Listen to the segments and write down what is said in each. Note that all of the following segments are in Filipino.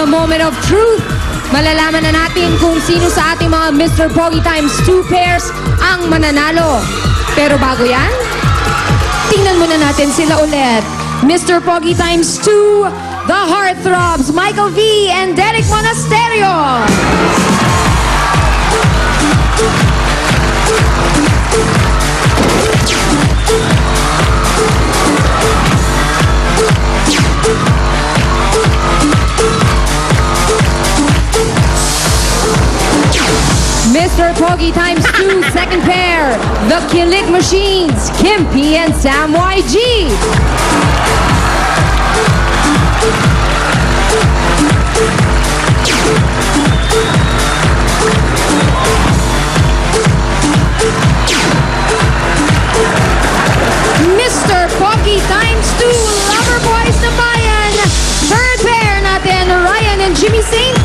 the moment of truth. Malalaman na natin kung sino sa ating mga Mr. Pogi times 2 pairs ang mananalo. Pero bago yan, tingnan muna natin sila ulit. Mr. Pogi times 2, the Heartthrobs, Michael V. and Derek Monasterio. Mr. Pogi times 2, second pair, the Kilig Machines, Kim P and Sam YG. Mr. Pogi times 2, Lover Boys na Bayan, third pair natin, Ryan and Jimmy Saints.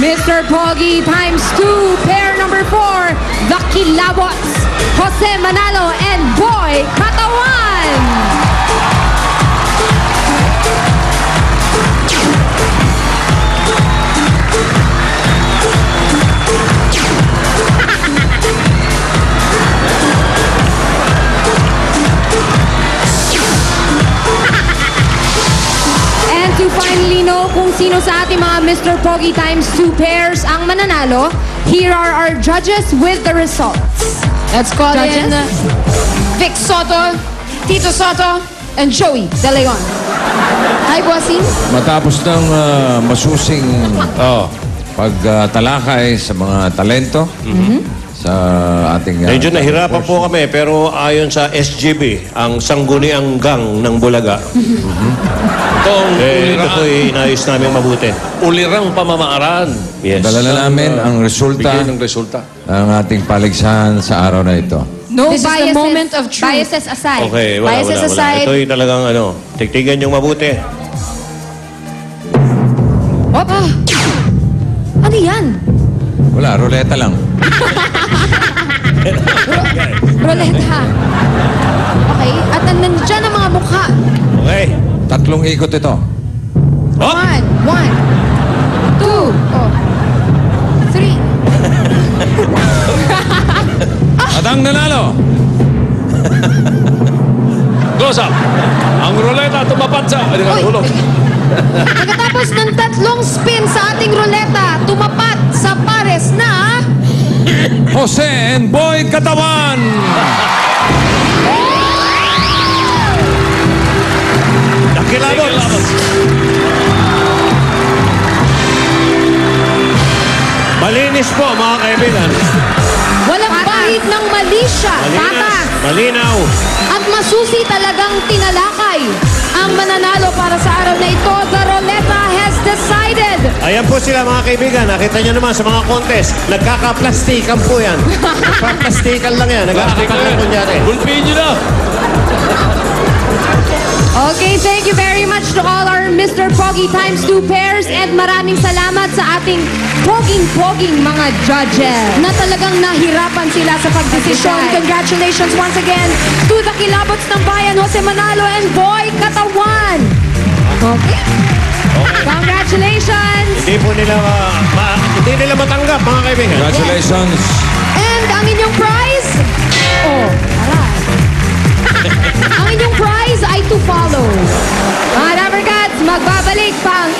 Mr. Pogi times 2, pair number 4, the Kilabots, Jose Manalo and Boy Katawan. And to finally know kung sino sa ating mga Mr. Pogi times 2 pairs ang mananalo, here are our judges with the results. Let's call in Vic Soto, Tito Soto, and Joey De Leon. Hi, bossing. Matapos ng masusing pagtalakay sa mga talento sa ating... Medyo nahirapan po kami, pero ayon sa SGB, ang sangguniang gang ng Bulaga, ito po'y inayos namin mabuti. Ulirang pamamaraan. Yes. Dala na namin ang resulta Bigay ng resulta. ng ating paligsahan sa araw na ito. No This biases, is the moment of truth. biases aside. Okay, Biases wala. aside. Ito'y talagang tigtigan yung mabuti. Opa! Ano yan? Wala, ruleta lang. Roleta. Okay, at nandiyan ang mga mukha. Okay. 3 ikot ito. 1, 2, 3. At ang nanalo, Close up. Ang ruleta tumapat sa... Pagkatapos ng 3 spin sa ating ruleta, tumapat sa pares na... Jose and Boy Katawan! Dakilabots! Malinis po, mga kaibigan. Walang bahid ng mali siya. Malinis. Malinaw. At masusi talagang tinalakay. Ang mananalo para sa araw na ito, the Roleta has decided. Ayan po sila, mga kaibigan. Nakita nyo naman sa mga contest, nagkakaplastikan po yan. Nagkakaplastikan lang yan. Nagkakapan lang kunyari. Gulpiin nyo na. Okay, thank you very much to all our Mr. Pogi times 2 pairs and maraming salamat sa ating poging-poging mga judges na talagang nahirapan sila sa pagdesisyon. Congratulations once again to the Kilabots ng Bayan, Jose Manalo and Boy Katawan. Okay? Congratulations! Hindi po nila, hindi nila matanggap, mga kaibigan. Congratulations! And ang inyong prize? Aray. Ang inyong prize ay to follow. Mga Rubber Cats, magbabalik pang